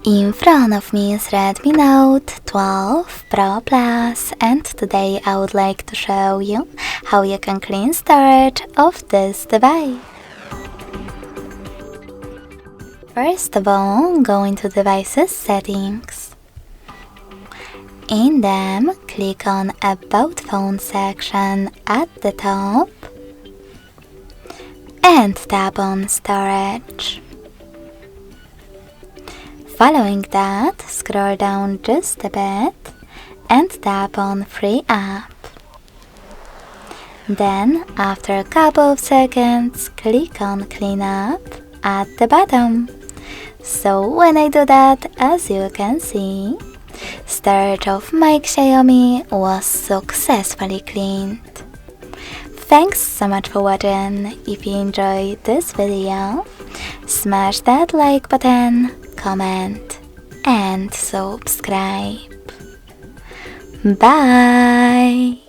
In front of me is Redmi Note 12 Pro Plus, and today I would like to show you how you can clean storage of this device. First of all, go into Devices Settings. In them, click on About Phone section at the top and tap on Storage. Following that, scroll down just a bit and tap on Free App. Then, after a couple of seconds, click on Clean Up at the bottom. So when I do that, as you can see, storage of my Xiaomi was successfully cleaned. Thanks so much for watching. If you enjoyed this video, smash that like button, comment and subscribe. Bye!